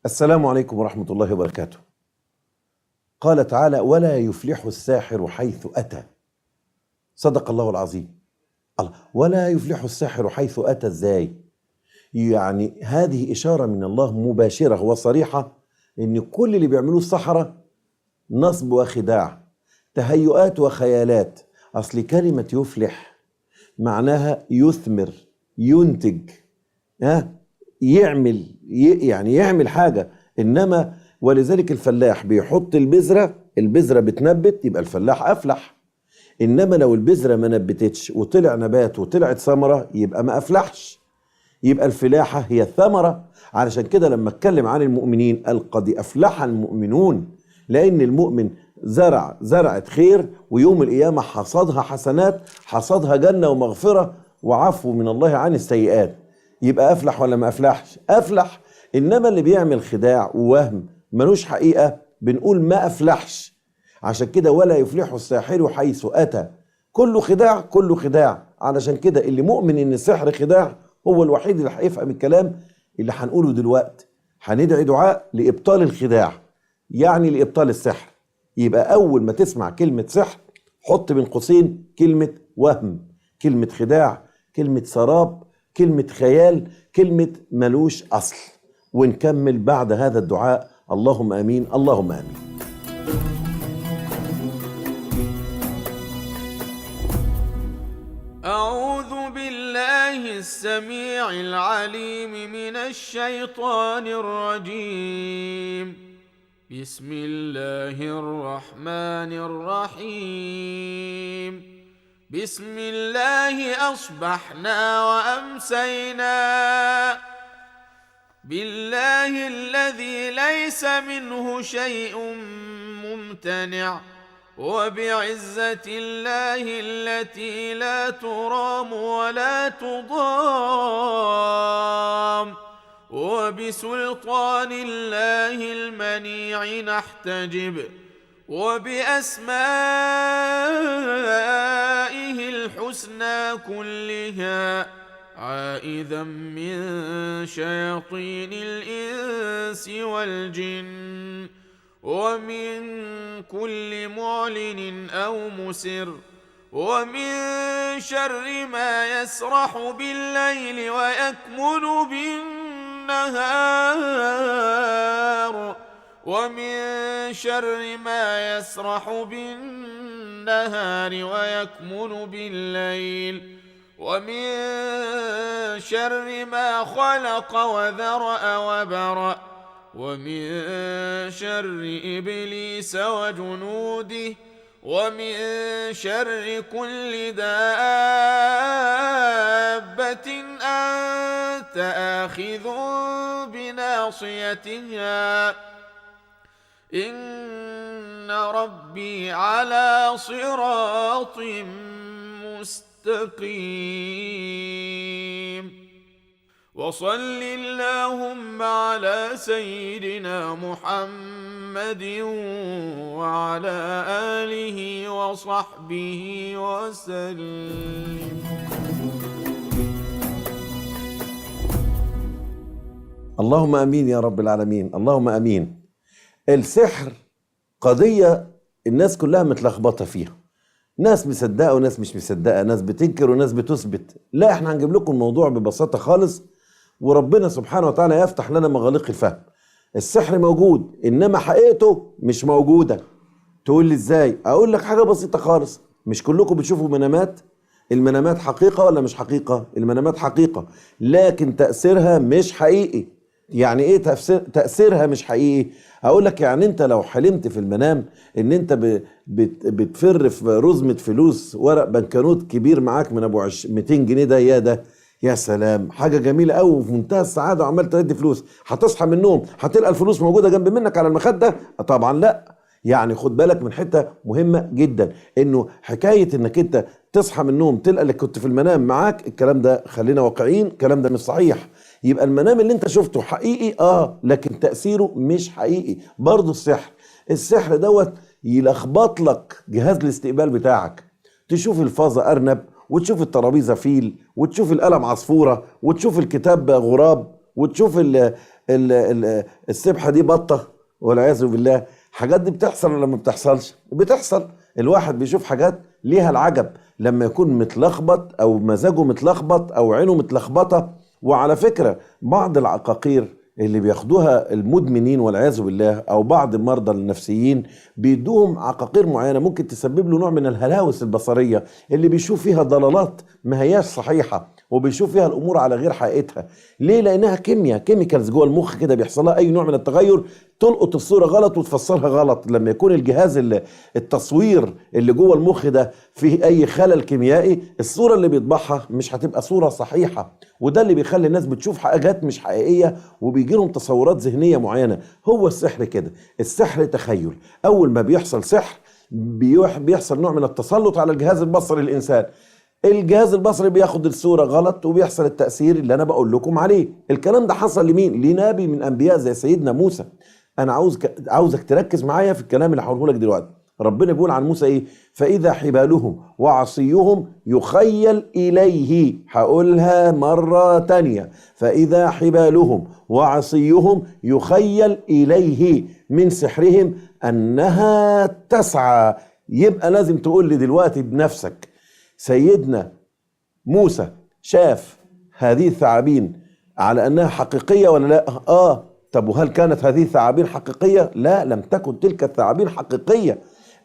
السلام عليكم ورحمة الله وبركاته. قال تعالى: ولا يفلح الساحر حيث أتى. صدق الله العظيم. الله، ولا يفلح الساحر حيث أتى ازاي؟ يعني هذه إشارة من الله مباشرة وصريحة إن كل اللي بيعملوه السحرة نصب وخداع، تهيؤات وخيالات. أصل كلمة يفلح معناها يثمر، ينتج، يعمل، يعني يعمل حاجة. إنما ولذلك الفلاح بيحط البذرة بتنبت، يبقى الفلاح أفلح. إنما لو البذرة ما نبتتش وطلع نبات وطلعت ثمرة يبقى ما أفلحش. يبقى الفلاحة هي الثمرة. علشان كده لما اتكلم عن المؤمنين قال: قد أفلح المؤمنون. لأن المؤمن زرعت خير، ويوم القيامة حصدها حسنات، حصدها جنة ومغفرة وعفو من الله عن السيئات. يبقى أفلح ولا ما أفلحش؟ أفلح. إنما اللي بيعمل خداع ووهم ملوش حقيقة بنقول ما أفلحش. عشان كده ولا يفلح الساحر حيث أتى. كله خداع، كله خداع. علشان كده اللي مؤمن إن السحر خداع هو الوحيد اللي هيفهم الكلام اللي هنقوله دلوقتي. هندعي دعاء لإبطال الخداع، يعني لإبطال السحر. يبقى أول ما تسمع كلمة سحر حط بين قوسين كلمة وهم، كلمة خداع، كلمة سراب، كلمة خيال، كلمة ملوش أصل. ونكمل بعد هذا الدعاء. اللهم آمين، اللهم آمين. أعوذ بالله السميع العليم من الشيطان الرجيم. بسم الله الرحمن الرحيم. بسم الله أصبحنا وأمسينا، بالله الذي ليس منه شيء ممتنع، وبعزة الله التي لا ترام ولا تضام، وبسلطان الله المنيع نحتجب، وبأسمائه الحسنى كلها، عائذا من شياطين الإنس والجن، ومن كل معلن أو مسر، ومن شر ما يسرح بالليل ويكمن بالنهار، ومن شر ما يسرح بالنهار ويكمن بالليل، ومن شر ما خلق وذرأ وبرأ، ومن شر إبليس وجنوده، ومن شر كل دابة أنت آخذ بناصيتها، إن ربي على صراط مستقيم. وصل اللهم على سيدنا محمد وعلى آله وصحبه وسلم. اللهم آمين يا رب العالمين، اللهم آمين. السحر قضية الناس كلها متلخبطة فيها، ناس مصدقة وناس مش مصدقة، ناس بتنكر وناس بتثبت. لا، احنا هنجيب لكم الموضوع ببساطة خالص، وربنا سبحانه وتعالى يفتح لنا مغاليق الفهم. السحر موجود، انما حقيقته مش موجودة. تقول لي ازاي؟ اقول لك حاجة بسيطة خالص. مش كلكم بتشوفوا منامات؟ المنامات حقيقة ولا مش حقيقة؟ المنامات حقيقة، لكن تأثيرها مش حقيقي. يعني ايه تأثيرها مش حقيقي؟ اقول لك يعني انت لو حلمت في المنام ان انت بتفر في رزمة فلوس، ورق بنكنوت كبير معاك من ابو 200 جنيه ده يا سلام، حاجة جميلة قوي وفي منتهى السعادة، وعمال تدي فلوس. هتصحى من النوم هتلقى الفلوس موجودة جنب منك على المخدة؟ طبعا لا. يعني خد بالك من حتة مهمة جدا، انه حكاية انك انت تصحى من النوم تلقى اللي كنت في المنام معاك، الكلام ده خلينا واقعيين، الكلام ده مش صحيح. يبقى المنام اللي انت شفته حقيقي، لكن تأثيره مش حقيقي. برضو السحر دوت يلخبط لك جهاز الاستقبال بتاعك. تشوف الفازة أرنب، وتشوف الترابيزة فيل، وتشوف القلم عصفورة، وتشوف الكتاب غراب، وتشوف السبحة دي بطة والعياذ بالله. حاجات دي بتحصل ولا ما بتحصلش؟ بتحصل. الواحد بيشوف حاجات ليها العجب لما يكون متلخبط او مزاجه متلخبط او عينه متلخبطة. وعلى فكرة بعض العقاقير اللي بياخدوها المدمنين والعياذ بالله او بعض المرضى النفسيين بيدوهم عقاقير معينه ممكن تسبب له نوع من الهلاوس البصريه اللي بيشوف فيها ضلالات ما هياش صحيحه وبيشوف فيها الامور على غير حقيقتها. ليه؟ لانها كيميكالز جوه المخ كده بيحصل لها اي نوع من التغير تلقط الصوره غلط وتفسرها غلط. لما يكون الجهاز التصوير اللي جوه المخ ده فيه اي خلل كيميائي الصوره اللي بيطبعها مش هتبقى صوره صحيحه. وده اللي بيخلي الناس بتشوف حاجات مش حقيقيه وبيجي لهم تصورات ذهنيه معينه. هو السحر كده، السحر تخيل. اول ما بيحصل سحر بيحصل نوع من التسلط على الجهاز البصري للانسان. الجهاز البصري بياخد الصورة غلط وبيحصل التأثير اللي أنا بقول لكم عليه. الكلام ده حصل لمين؟ لنبي من أنبياء زي سيدنا موسى. أنا عاوزك تركز معايا في الكلام اللي هقوله لك دلوقتي. ربنا بيقول عن موسى إيه؟ فإذا حبالهم وعصيهم يخيل إليه. هقولها مرة تانية. فإذا حبالهم وعصيهم يخيل إليه من سحرهم أنها تسعى. يبقى لازم تقول لي دلوقتي بنفسك، سيدنا موسى شاف هذه الثعابين على أنها حقيقية ولا لا؟ طب وهل كانت هذه الثعابين حقيقية؟ لا، لم تكن تلك الثعابين حقيقية.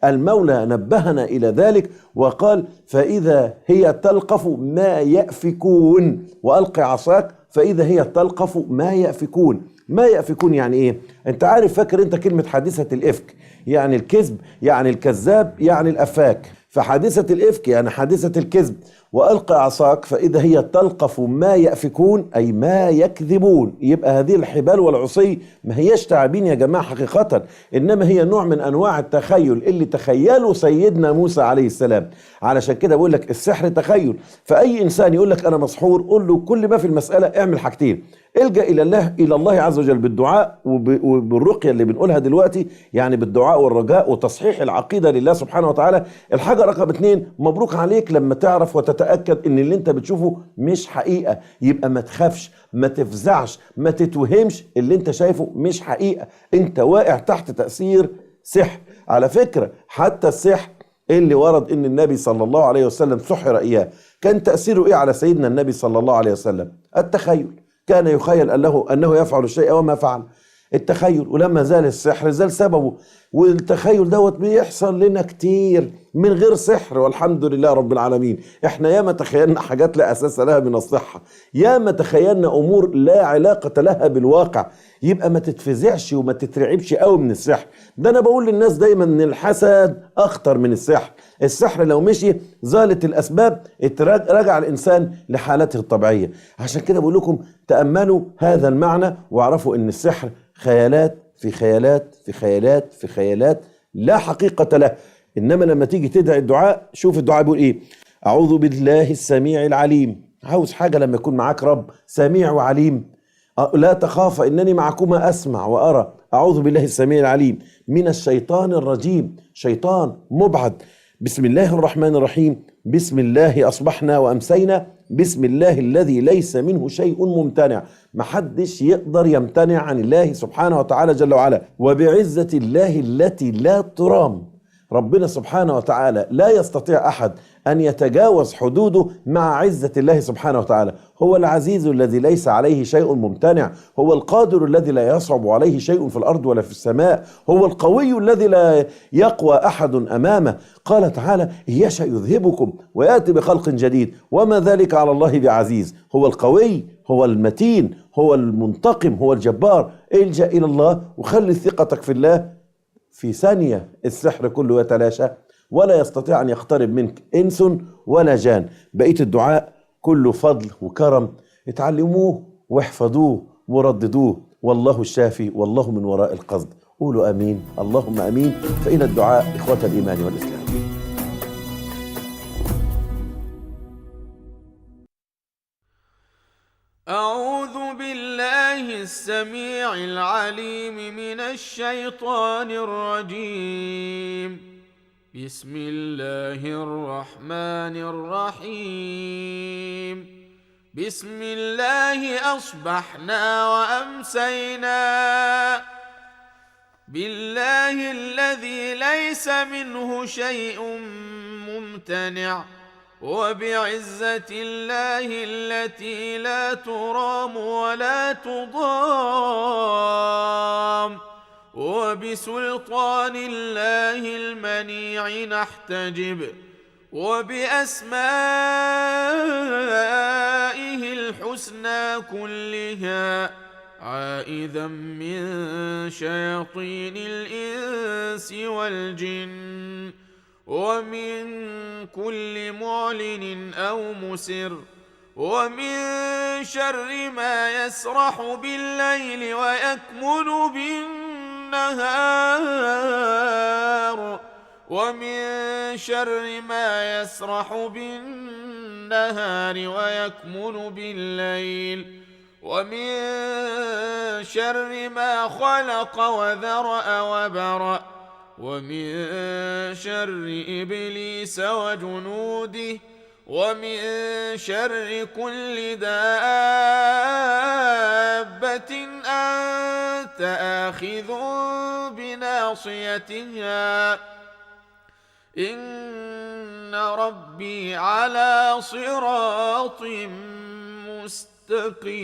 المولى نبهنا إلى ذلك وقال فإذا هي تلقف ما يأفكون وألق عصاك فإذا هي تلقف ما يأفكون. ما يأفكون يعني إيه؟ أنت عارف، فاكر أنت كلمة حادثة الإفك؟ يعني الكذب، يعني الكذاب، يعني الأفاك. فحادثة الإفك يعني حادثة الكذب. وألقى عصاك فإذا هي تلقف ما يأفكون أي ما يكذبون. يبقى هذه الحبال والعصي ما هيش تعابين يا جماعة حقيقة، إنما هي نوع من أنواع التخيل اللي تخيله سيدنا موسى عليه السلام. علشان كده بقول لك السحر تخيل. فأي إنسان يقول لك أنا مسحور قول له كل ما في المسألة اعمل حاجتين: الجأ إلى الله عز وجل بالدعاء وبالرقية اللي بنقولها دلوقتي، يعني بالدعاء والرجاء وتصحيح العقيدة لله سبحانه وتعالى. الحاجة رقم 2، مبروك عليك لما تعرف وتتأكد ان اللي انت بتشوفه مش حقيقة. يبقى ما تخافش، ما تفزعش، ما تتوهمش، اللي انت شايفه مش حقيقة، انت واقع تحت تأثير سحر. على فكرة حتى السحر اللي ورد ان النبي صلى الله عليه وسلم سحر اياه، كان تأثيره ايه على سيدنا النبي صلى الله عليه وسلم؟ التخيل. كان يخيل أنه يفعل الشيء وما فعل. التخيل. ولما زال السحر زال سببه. والتخيل دوت بيحصل لنا كتير من غير سحر والحمد لله رب العالمين. احنا ياما تخيلنا حاجات لا أساس لها من الصحة، ياما تخيلنا أمور لا علاقة لها بالواقع. يبقى ما تتفزعش وما تترعبش قوي من السحر. ده أنا بقول للناس دايما ان الحسد أخطر من السحر. السحر لو مشي زالت الأسباب رجع الإنسان لحالته الطبيعية. عشان كده بقول لكم تأملوا هذا المعنى واعرفوا ان السحر خيالات في خيالات في خيالات في خيالات لا حقيقة له. إنما لما تيجي تدعي الدعاء شوف الدعاء بيقول إيه: أعوذ بالله السميع العليم. عاوز حاجة لما يكون معاك رب سميع وعليم، لا تخاف إنني معكما أسمع وأرى. أعوذ بالله السميع العليم من الشيطان الرجيم، شيطان مبعد. بسم الله الرحمن الرحيم. بسم الله أصبحنا وأمسينا، بسم الله الذي ليس منه شيء ممتنع. محدش يقدر يمتنع عن الله سبحانه وتعالى جل وعلا. وبعزة الله التي لا ترام. ربنا سبحانه وتعالى لا يستطيع أحد أن يتجاوز حدوده مع عزة الله سبحانه وتعالى. هو العزيز الذي ليس عليه شيء ممتنع، هو القادر الذي لا يصعب عليه شيء في الأرض ولا في السماء، هو القوي الذي لا يقوى أحد أمامه. قال تعالى: إن يشأ يذهبكم ويأتي بخلق جديد وما ذلك على الله بعزيز. هو القوي، هو المتين، هو المنتقم، هو الجبار. الجأ إلى الله وخلي ثقتك في الله. في ثانية السحر كله يتلاشى ولا يستطيع أن يقترب منك إنس ولا جان. بقية الدعاء كله فضل وكرم، اتعلموه واحفظوه ورددوه. والله الشافي والله من وراء القصد. قولوا آمين. اللهم آمين. فإلى الدعاء إخوة الإيمان والإسلام. أعوذ بالله السميع العليم من الشيطان الرجيم. بسم الله الرحمن الرحيم. بسم الله أصبحنا وأمسينا، بالله الذي ليس منه شيء ممتنع، وبعزة الله التي لا ترام ولا تضام، وبسلطان الله المنيع نحتجب، وبأسمائه الحسنى كلها، عائذا من شياطين الإنس والجن، ومن كل معلن أو مسر، ومن شر ما يسرح بالليل ويكمن بالنهار، ومن شر ما يسرح بالنهار ويكمن بالليل، ومن شر ما خلق وذرأ وبرأ، ومن شر إبليس وجنوده، ومن شر كل دابة أنت آخذ بناصيتها، إن ربي على صراط مستقيم.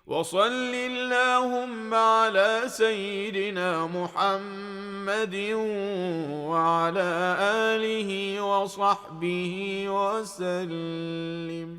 وصل اللهم على سيدنا محمد وعلى آله وصحبه وسلم.